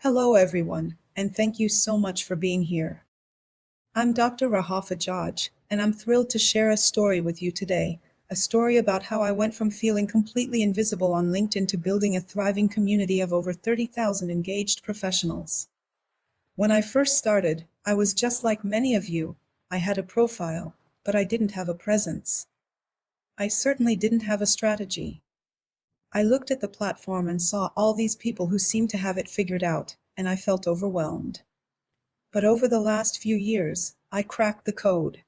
Hello, everyone, and thank you so much for being here. I'm Dr. Rahafa Jaj, and I'm thrilled to share a story with you today. A story about how I went from feeling completely invisible on LinkedIn to building a thriving community of over 30,000 engaged professionals. When I first started, I was just like many of you. I had a profile, but I didn't have a presence. I certainly didn't have a strategy. I looked at the platform and saw all these people who seemed to have it figured out, and I felt overwhelmed. But over the last few years, I cracked the code.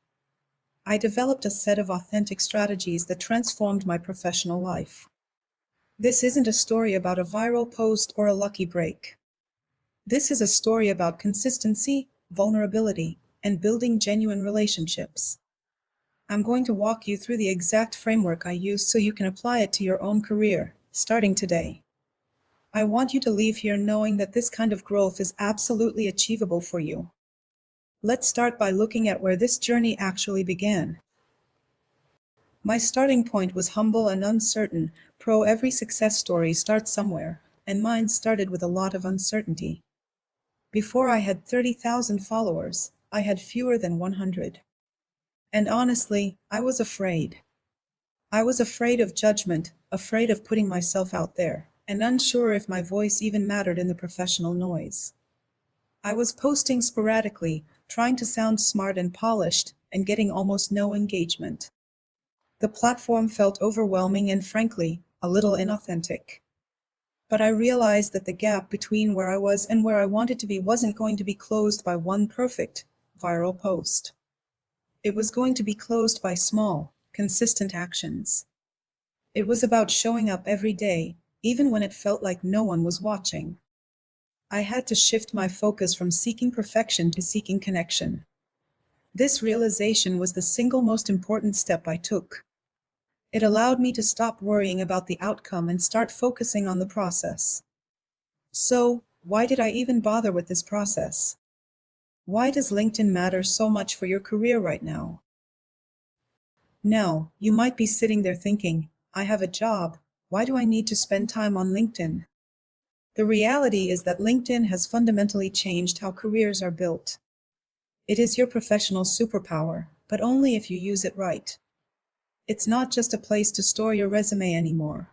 I developed a set of authentic strategies that transformed my professional life. This isn't a story about a viral post or a lucky break. This is a story about consistency, vulnerability, and building genuine relationships. I'm going to walk you through the exact framework I used so you can apply it to your own career, starting today. I want you to leave here knowing that this kind of growth is absolutely achievable for you. Let's start by looking at where this journey actually began. My starting point was humble and uncertain. Every success story starts somewhere, and mine started with a lot of uncertainty. Before I had 30,000 followers, I had fewer than 100. And honestly, I was afraid. I was afraid of judgment, afraid of putting myself out there, and unsure if my voice even mattered in the professional noise. I was posting sporadically, trying to sound smart and polished, and getting almost no engagement. The platform felt overwhelming and frankly, a little inauthentic. But I realized that the gap between where I was and where I wanted to be wasn't going to be closed by one perfect, viral post. It was going to be closed by small, consistent actions. It was about showing up every day, even when it felt like no one was watching. I had to shift my focus from seeking perfection to seeking connection. This realization was the single most important step I took. It allowed me to stop worrying about the outcome and start focusing on the process. So, why did I even bother with this process? Why does LinkedIn matter so much for your career right now? Now, you might be sitting there thinking, I have a job, why do I need to spend time on LinkedIn? The reality is that LinkedIn has fundamentally changed how careers are built. It is your professional superpower, but only if you use it right. It's not just a place to store your resume anymore.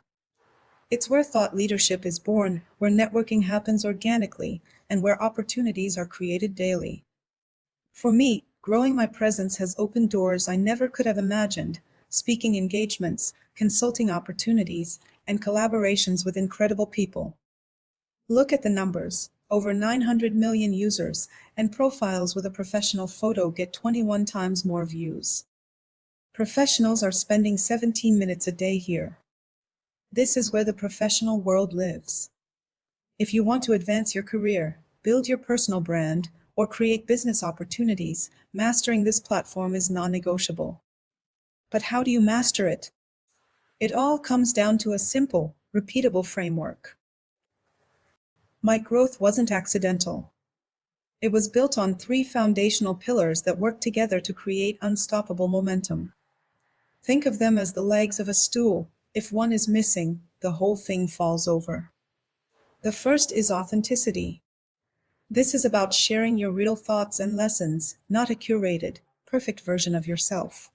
It's where thought leadership is born, where networking happens organically, and where opportunities are created daily. For me, growing my presence has opened doors I never could have imagined: speaking engagements, consulting opportunities, and collaborations with incredible people. Look at the numbers. Over 900 million users, and profiles with a professional photo get 21 times more views. Professionals are spending 17 minutes a day here. This is where the professional world lives. If you want to advance your career, build your personal brand, or create business opportunities, mastering this platform is non-negotiable. But how do you master it? It all comes down to a simple, repeatable framework. My growth wasn't accidental. It was built on three foundational pillars that work together to create unstoppable momentum. Think of them as the legs of a stool. If one is missing, the whole thing falls over. The first is authenticity. This is about sharing your real thoughts and lessons, not a curated, perfect version of yourself.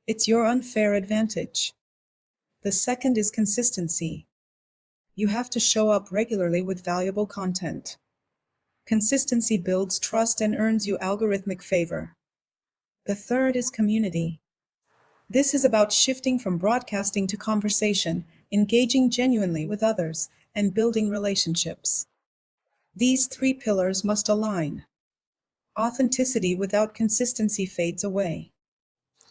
It's your unfair advantage. The second is consistency. You have to show up regularly with valuable content. Consistency builds trust and earns you algorithmic favor. The third is community. This is about shifting from broadcasting to conversation, engaging genuinely with others, and building relationships. These three pillars must align. Authenticity without consistency fades away.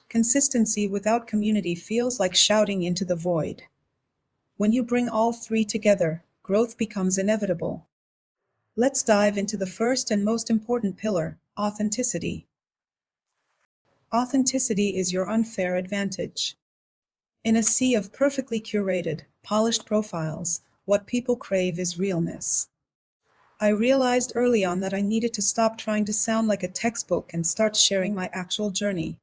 Consistency without community feels like shouting into the void. When you bring all three together, growth becomes inevitable. Let's dive into the first and most important pillar, authenticity. Authenticity is your unfair advantage. In a sea of perfectly curated, polished profiles, what people crave is realness. I realized early on that I needed to stop trying to sound like a textbook and start sharing my actual journey.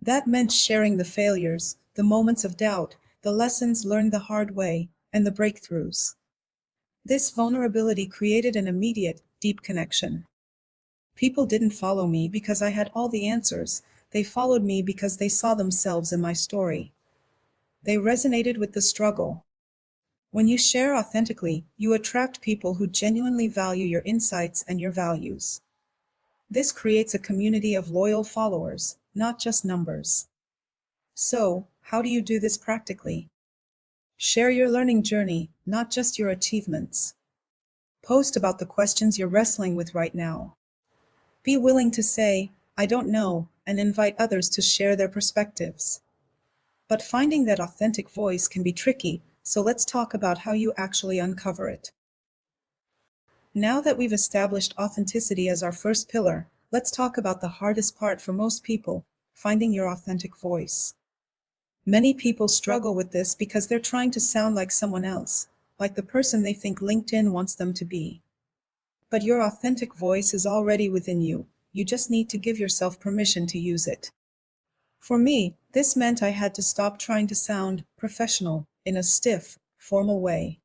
That meant sharing the failures, the moments of doubt, the lessons learned the hard way, and the breakthroughs. This vulnerability created an immediate, deep connection. People didn't follow me because I had all the answers, they followed me because they saw themselves in my story. They resonated with the struggle. When you share authentically, you attract people who genuinely value your insights and your values. This creates a community of loyal followers, not just numbers. So, how do you do this practically? Share your learning journey, not just your achievements. Post about the questions you're wrestling with right now. Be willing to say, I don't know, and invite others to share their perspectives. But finding that authentic voice can be tricky, so let's talk about how you actually uncover it. Now that we've established authenticity as our first pillar, let's talk about the hardest part for most people, finding your authentic voice. Many people struggle with this because they're trying to sound like someone else, like the person they think LinkedIn wants them to be. But your authentic voice is already within you. You just need to give yourself permission to use it. For me, this meant I had to stop trying to sound professional in a stiff, formal way.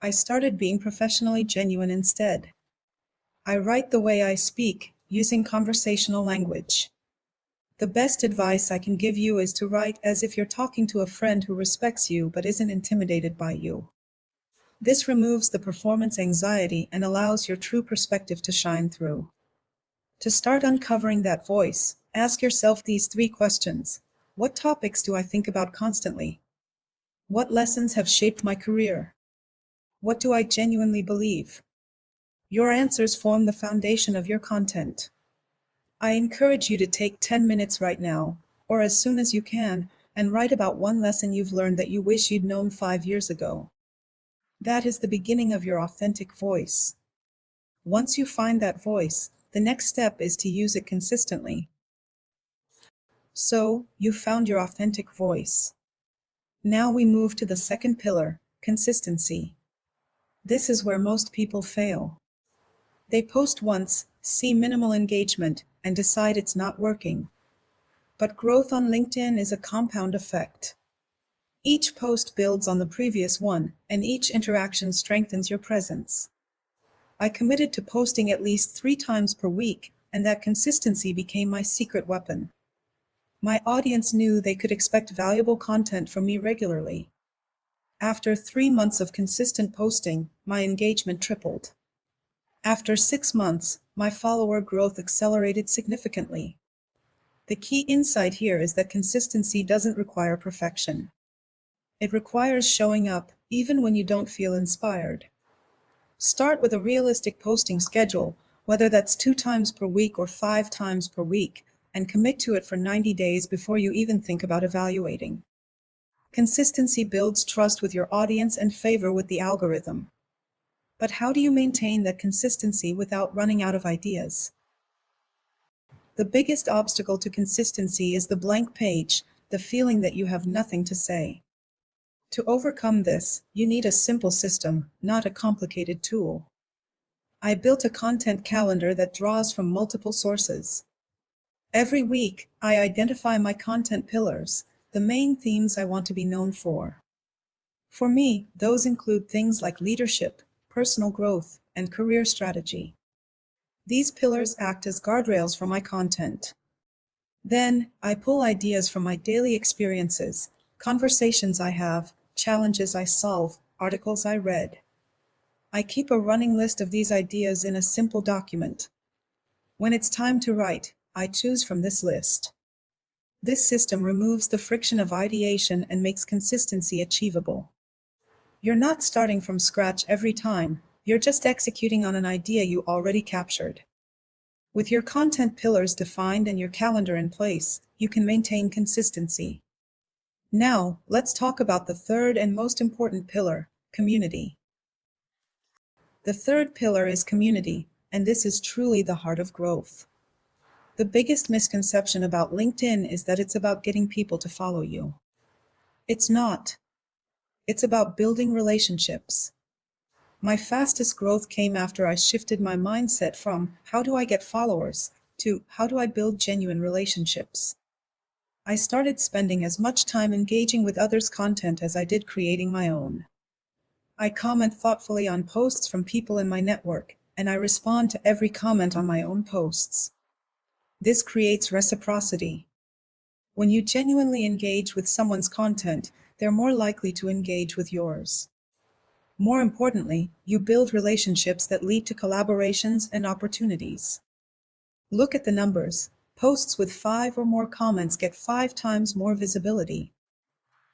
I started being professionally genuine instead. I write the way I speak, using conversational language. The best advice I can give you is to write as if you're talking to a friend who respects you but isn't intimidated by you. This removes the performance anxiety and allows your true perspective to shine through. To start uncovering that voice, ask yourself these 3 questions. What topics do I think about constantly? What lessons have shaped my career? What do I genuinely believe? Your answers form the foundation of your content. I encourage you to take 10 minutes right now, or as soon as you can, and write about one lesson you've learned that you wish you'd known 5 years ago. That is the beginning of your authentic voice. Once you find that voice, the next step is to use it consistently. So, you found your authentic voice. Now we move to the second pillar, consistency. This is where most people fail. They post once, see minimal engagement, and decide it's not working. But growth on LinkedIn is a compound effect. Each post builds on the previous one, and each interaction strengthens your presence. I committed to posting at least 3 times per week, and that consistency became my secret weapon. My audience knew they could expect valuable content from me regularly. After 3 months of consistent posting, my engagement tripled. After 6 months, my follower growth accelerated significantly. The key insight here is that consistency doesn't require perfection. It requires showing up, even when you don't feel inspired. Start with a realistic posting schedule, whether that's 2 times per week or 5 times per week, and commit to it for 90 days before you even think about evaluating. Consistency builds trust with your audience and favor with the algorithm. But how do you maintain that consistency without running out of ideas? The biggest obstacle to consistency is the blank page, the feeling that you have nothing to say. To overcome this, you need a simple system, not a complicated tool. I built a content calendar that draws from multiple sources. Every week, I identify my content pillars, the main themes I want to be known for. For me, those include things like leadership, personal growth, and career strategy. These pillars act as guardrails for my content. Then, I pull ideas from my daily experiences, conversations I have, challenges I solve, articles I read. I keep a running list of these ideas in a simple document. When it's time to write, I choose from this list. This system removes the friction of ideation and makes consistency achievable. You're not starting from scratch every time, you're just executing on an idea you already captured. With your content pillars defined and your calendar in place, you can maintain consistency. Now, let's talk about the third and most important pillar, community. The third pillar is community, and this is truly the heart of growth. The biggest misconception about LinkedIn is that it's about getting people to follow you. It's not. It's about building relationships. My fastest growth came after I shifted my mindset from how do I get followers to how do I build genuine relationships. I started spending as much time engaging with others' content as I did creating my own. I comment thoughtfully on posts from people in my network, and I respond to every comment on my own posts. This creates reciprocity. When you genuinely engage with someone's content, they're more likely to engage with yours. More importantly, you build relationships that lead to collaborations and opportunities. Look at the numbers. Posts with 5 or more comments get 5 times more visibility.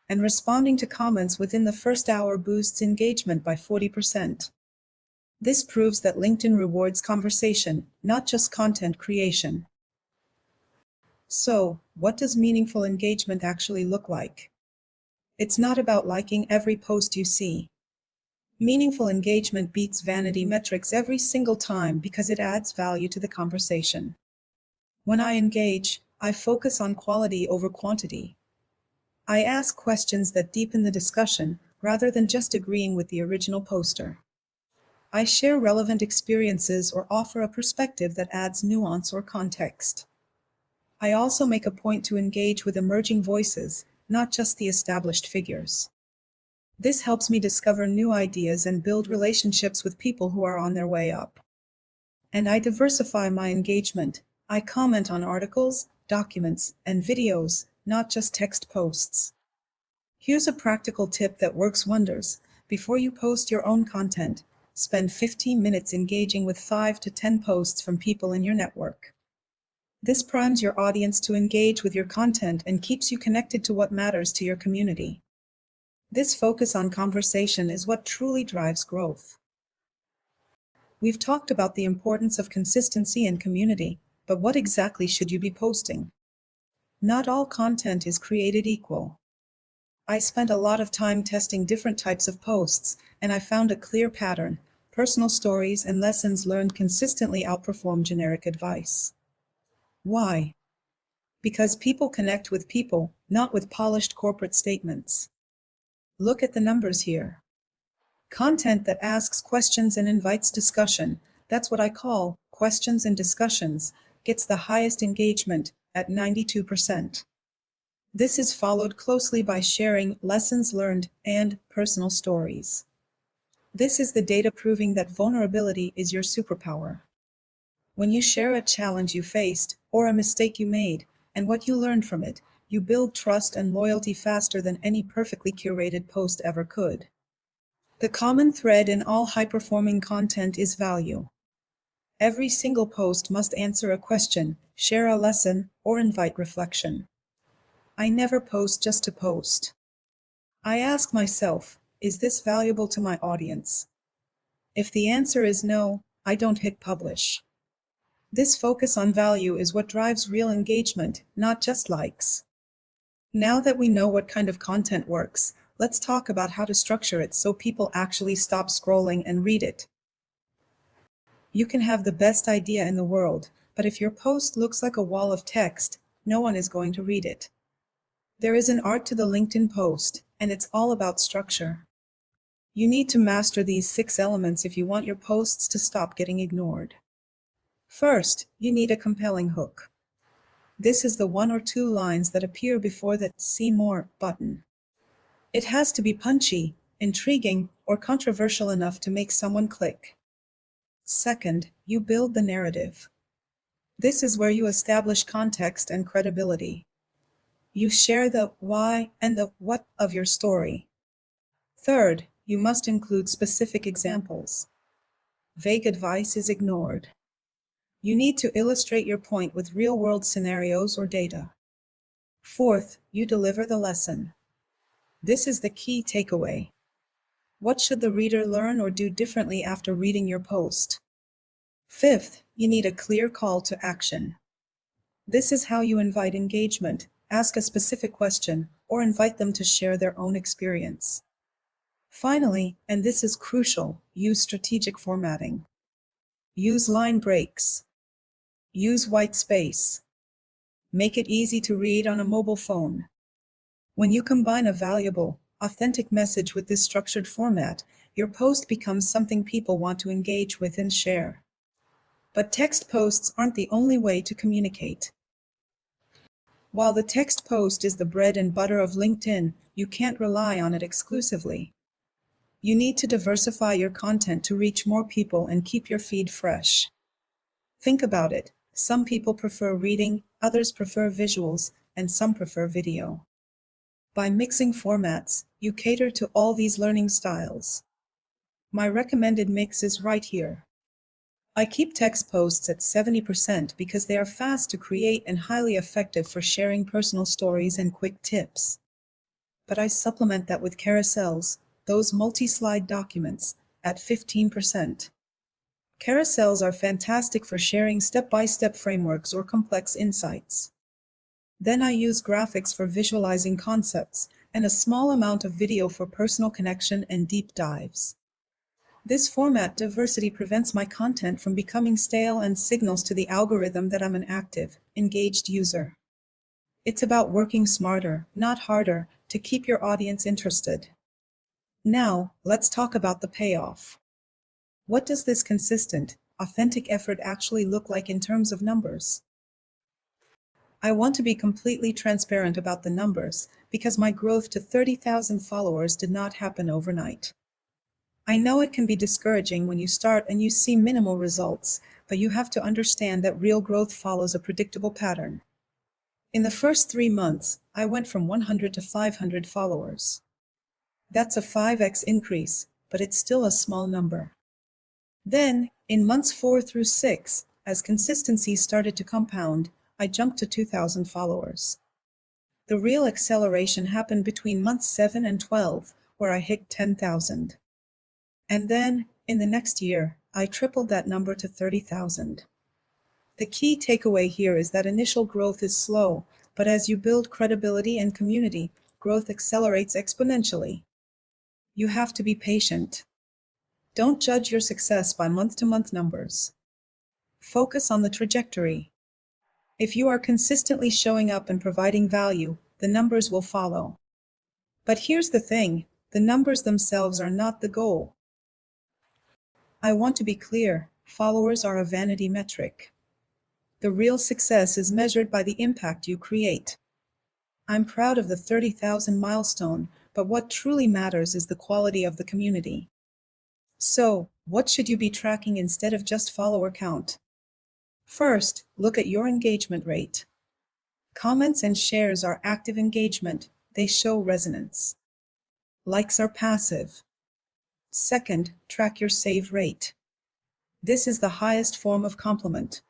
And responding to comments within the first hour boosts engagement by 40%. This proves that LinkedIn rewards conversation, not just content creation. So, what does meaningful engagement actually look like? It's not about liking every post you see. Meaningful engagement beats vanity metrics every single time because it adds value to the conversation. When I engage, I focus on quality over quantity. I ask questions that deepen the discussion rather than just agreeing with the original poster. I share relevant experiences or offer a perspective that adds nuance or context. I also make a point to engage with emerging voices, not just the established figures. This helps me discover new ideas and build relationships with people who are on their way up. And I diversify my engagement. I comment on articles, documents, and videos, not just text posts. Here's a practical tip that works wonders. Before you post your own content, spend 15 minutes engaging with 5 to 10 posts from people in your network. This primes your audience to engage with your content and keeps you connected to what matters to your community. This focus on conversation is what truly drives growth. We've talked about the importance of consistency and community, but what exactly should you be posting? Not all content is created equal. I spent a lot of time testing different types of posts, and I found a clear pattern. Personal stories and lessons learned consistently outperform generic advice. Why? Because people connect with people, not with polished corporate statements. Look at the numbers here. Content that asks questions and invites discussion, that's what I call questions and discussions, gets the highest engagement at 92%. This is followed closely by sharing lessons learned and personal stories. This is the data proving that vulnerability is your superpower. When you share a challenge you faced, or a mistake you made, and what you learned from it, you build trust and loyalty faster than any perfectly curated post ever could. The common thread in all high-performing content is value. Every single post must answer a question, share a lesson, or invite reflection. I never post just to post. I ask myself, is this valuable to my audience? If the answer is no, I don't hit publish. This focus on value is what drives real engagement, not just likes. Now that we know what kind of content works, let's talk about how to structure it so people actually stop scrolling and read it. You can have the best idea in the world, but if your post looks like a wall of text, no one is going to read it. There is an art to the LinkedIn post, and it's all about structure. You need to master these 6 elements if you want your posts to stop getting ignored. First, you need a compelling hook. This is the 1 or 2 lines that appear before the "See More" button. It has to be punchy, intriguing, or controversial enough to make someone click. Second, you build the narrative. This is where you establish context and credibility. You share the why and the what of your story. Third, you must include specific examples. Vague advice is ignored. You need to illustrate your point with real-world scenarios or data. Fourth, you deliver the lesson. This is the key takeaway. What should the reader learn or do differently after reading your post? Fifth, you need a clear call to action. This is how you invite engagement, ask a specific question, or invite them to share their own experience. Finally, and this is crucial, use strategic formatting. Use line breaks. Use white space. Make it easy to read on a mobile phone. When you combine a valuable, authentic message with this structured format, your post becomes something people want to engage with and share. But text posts aren't the only way to communicate. While the text post is the bread and butter of LinkedIn, you can't rely on it exclusively. You need to diversify your content to reach more people and keep your feed fresh. Think about it. Some people prefer reading, others prefer visuals, and some prefer video. By mixing formats, you cater to all these learning styles. My recommended mix is right here. I keep text posts at 70% because they are fast to create and highly effective for sharing personal stories and quick tips. But I supplement that with carousels, those multi-slide documents, at 15%. Carousels are fantastic for sharing step-by-step frameworks or complex insights. Then I use graphics for visualizing concepts, and a small amount of video for personal connection and deep dives. This format diversity prevents my content from becoming stale and signals to the algorithm that I'm an active, engaged user. It's about working smarter, not harder, to keep your audience interested. Now, let's talk about the payoff. What does this consistent, authentic effort actually look like in terms of numbers? I want to be completely transparent about the numbers, because my growth to 30,000 followers did not happen overnight. I know it can be discouraging when you start and you see minimal results, but you have to understand that real growth follows a predictable pattern. In the first 3 months, I went from 100 to 500 followers. That's a 5x increase, but it's still a small number. Then, in months 4 through 6, as consistency started to compound, I jumped to 2,000 followers. The real acceleration happened between months 7 and 12, where I hit 10,000. And then, in the next year, I tripled that number to 30,000. The key takeaway here is that initial growth is slow, but as you build credibility and community, growth accelerates exponentially. You have to be patient. Don't judge your success by month-to-month numbers. Focus on the trajectory. If you are consistently showing up and providing value, the numbers will follow. But here's the thing, the numbers themselves are not the goal. I want to be clear, followers are a vanity metric. The real success is measured by the impact you create. I'm proud of the 30,000 milestone, but what truly matters is the quality of the community. So, what should you be tracking instead of just follower count? First, look at your engagement rate. Comments and shares are active engagement, they show resonance. Likes are passive. Second, track your save rate. This is the highest form of compliment.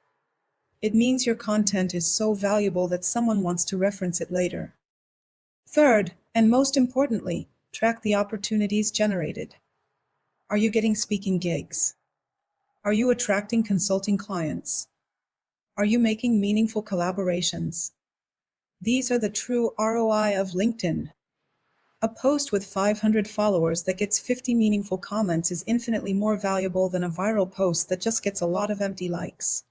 It means your content is so valuable that someone wants to reference it later. Third, and most importantly, track the opportunities generated. Are you getting speaking gigs? Are you attracting consulting clients? Are you making meaningful collaborations? These are the true ROI of LinkedIn. A post with 500 followers that gets 50 meaningful comments is infinitely more valuable than a viral post that just gets a lot of empty likes.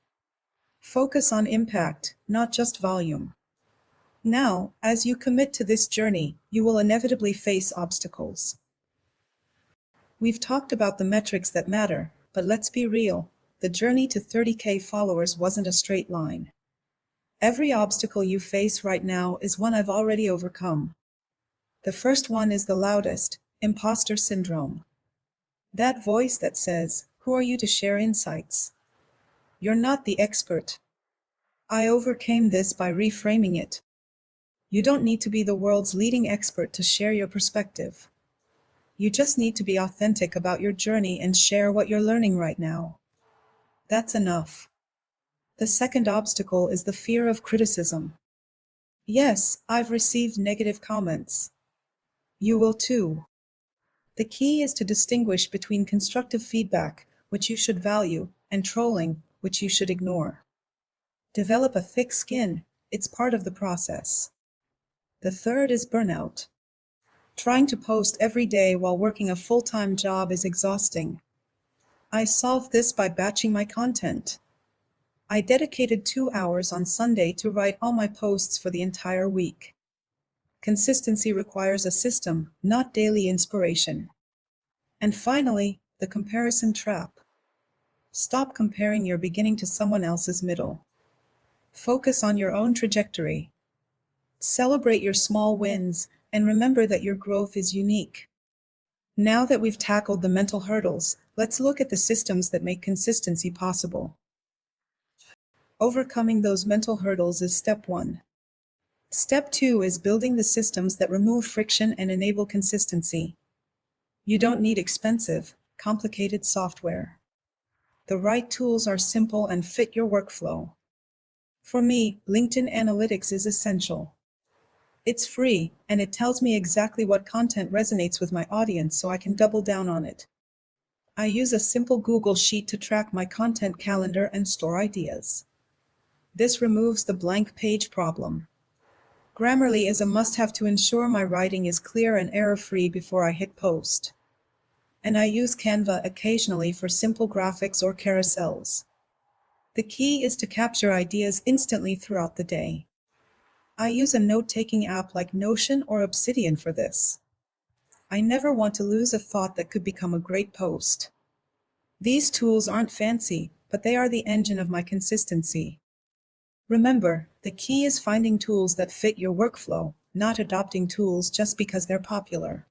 Focus on impact, not just volume. Now, as you commit to this journey, you will inevitably face obstacles. We've talked about the metrics that matter, but let's be real. The journey to 30K followers wasn't a straight line. Every obstacle you face right now is one I've already overcome. The first one is the loudest, imposter syndrome. That voice that says, "Who are you to share insights? You're not the expert." I overcame this by reframing it. You don't need to be the world's leading expert to share your perspective. You just need to be authentic about your journey and share what you're learning right now. That's enough. The second obstacle is the fear of criticism. Yes, I've received negative comments. You will too. The key is to distinguish between constructive feedback, which you should value, and trolling, which you should ignore. Develop a thick skin, it's part of the process. The third is burnout. Trying to post every day while working a full-time job is exhausting. I solved this by batching my content. I dedicated 2 hours on Sunday to write all my posts for the entire week. Consistency requires a system, not daily inspiration. And finally, the comparison trap. Stop comparing your beginning to someone else's middle. Focus on your own trajectory. Celebrate your small wins, and remember that your growth is unique. Now that we've tackled the mental hurdles, let's look at the systems that make consistency possible. Overcoming those mental hurdles is step one. Step two is building the systems that remove friction and enable consistency. You don't need expensive, complicated software. The right tools are simple and fit your workflow. For me, LinkedIn Analytics is essential. It's free, and it tells me exactly what content resonates with my audience so I can double down on it. I use a simple Google Sheet to track my content calendar and store ideas. This removes the blank page problem. Grammarly is a must-have to ensure my writing is clear and error-free before I hit post. And I use Canva occasionally for simple graphics or carousels. The key is to capture ideas instantly throughout the day. I use a note-taking app like Notion or Obsidian for this. I never want to lose a thought that could become a great post. These tools aren't fancy, but they are the engine of my consistency. Remember, the key is finding tools that fit your workflow, not adopting tools just because they're popular.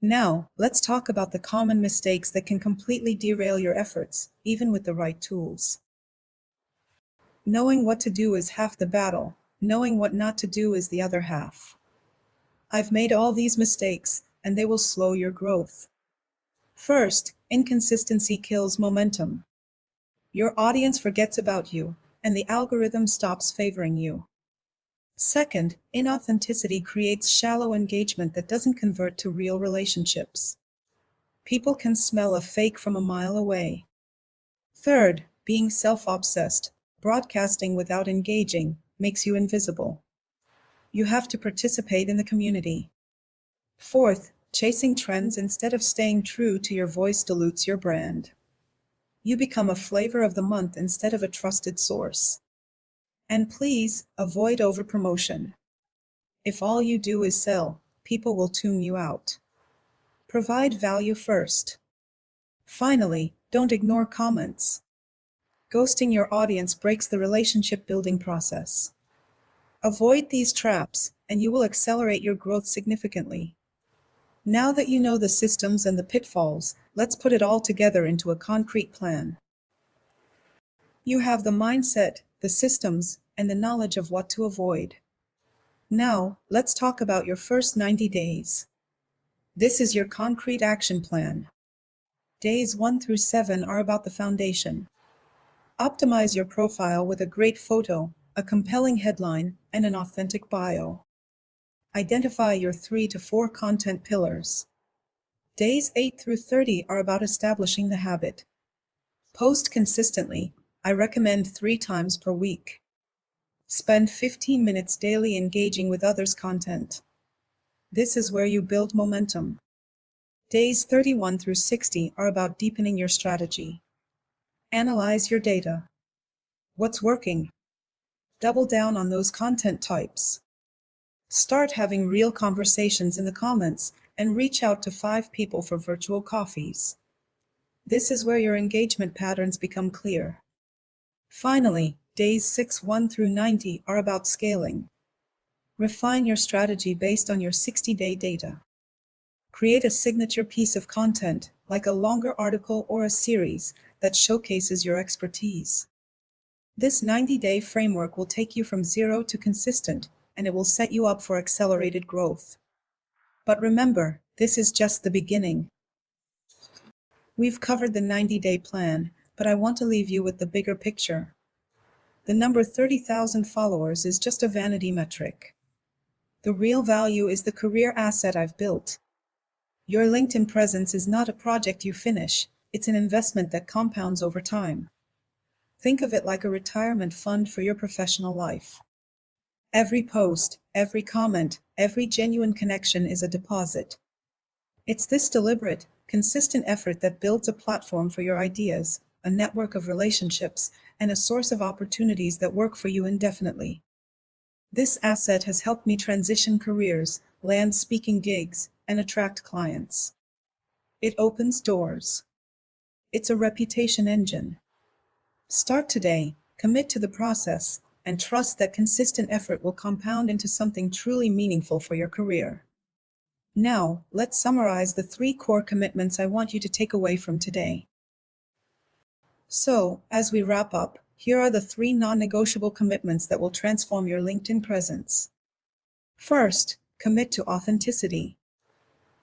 Now, let's talk about the common mistakes that can completely derail your efforts, even with the right tools. Knowing what to do is half the battle. Knowing what not to do is the other half. I've made all these mistakes, and they will slow your growth. First, inconsistency kills momentum. Your audience forgets about you, and the algorithm stops favoring you. Second, inauthenticity creates shallow engagement that doesn't convert to real relationships. People can smell a fake from a mile away. Third, being self-obsessed, broadcasting without engaging, makes you invisible. You have to participate in the community. Fourth, chasing trends instead of staying true to your voice dilutes your brand. You become a flavor of the month instead of a trusted source. And please, avoid overpromotion. If all you do is sell, people will tune you out. Provide value first. Finally, don't ignore comments. Ghosting your audience breaks the relationship building process. Avoid these traps, and you will accelerate your growth significantly. Now that you know the systems and the pitfalls, let's put it all together into a concrete plan. You have the mindset, the systems, and the knowledge of what to avoid. Now, let's talk about your first 90 days. This is your concrete action plan. Days 1 through 7 are about the foundation. Optimize your profile with a great photo, a compelling headline, and an authentic bio. Identify your 3 to 4 content pillars. Days 8 through 30 are about establishing the habit. Post consistently. I recommend 3 times per week. Spend 15 minutes daily engaging with others' content. This is where you build momentum. Days 31 through 60 are about deepening your strategy. Analyze your data. What's working? Double down on those content types. Start having real conversations in the comments and reach out to 5 people for virtual coffees. This is where your engagement patterns become clear. Finally, days 61 through 90 are about scaling. Refine your strategy based on your 60-day data. Create a signature piece of content, like a longer article or a series, that showcases your expertise. This 90-day framework will take you from zero to consistent, and it will set you up for accelerated growth. But remember, this is just the beginning. We've covered the 90-day plan, but I want to leave you with the bigger picture. The number 30,000 followers is just a vanity metric. The real value is the career asset I've built. Your LinkedIn presence is not a project you finish, it's an investment that compounds over time. Think of it like a retirement fund for your professional life. Every post, every comment, every genuine connection is a deposit. It's this deliberate, consistent effort that builds a platform for your ideas, a network of relationships, and a source of opportunities that work for you indefinitely. This asset has helped me transition careers, land speaking gigs, and attract clients. It opens doors. It's a reputation engine. Start today, commit to the process, and trust that consistent effort will compound into something truly meaningful for your career. Now, let's summarize the 3 core commitments I want you to take away from today. So, as we wrap up, here are the 3 non-negotiable commitments that will transform your LinkedIn presence. First, commit to authenticity.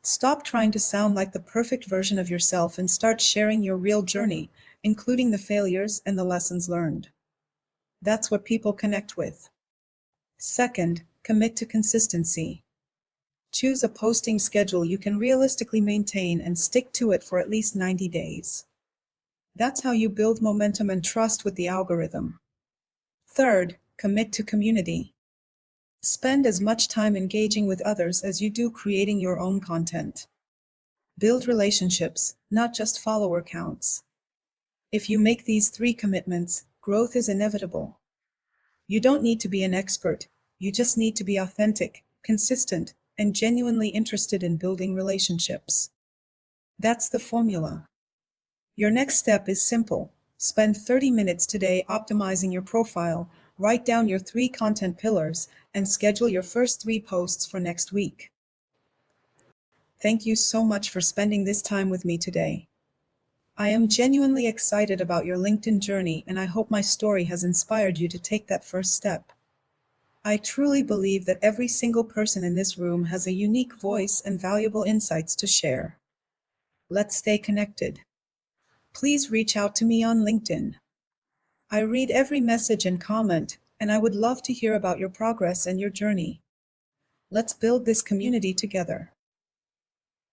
Stop trying to sound like the perfect version of yourself and start sharing your real journey, including the failures and the lessons learned. That's what people connect with. Second, commit to consistency. Choose a posting schedule you can realistically maintain and stick to it for at least 90 days. That's how you build momentum and trust with the algorithm. Third, commit to community. Spend as much time engaging with others as you do creating your own content. Build relationships, not just follower counts. If you make these 3 commitments, growth is inevitable. You don't need to be an expert, you just need to be authentic, consistent, and genuinely interested in building relationships. That's the formula. Your next step is simple. Spend 30 minutes today optimizing your profile, write down your 3 content pillars, and schedule your first 3 posts for next week. Thank you so much for spending this time with me today. I am genuinely excited about your LinkedIn journey, and I hope my story has inspired you to take that first step. I truly believe that every single person in this room has a unique voice and valuable insights to share. Let's stay connected. Please reach out to me on LinkedIn. I read every message and comment, and I would love to hear about your progress and your journey. Let's build this community together.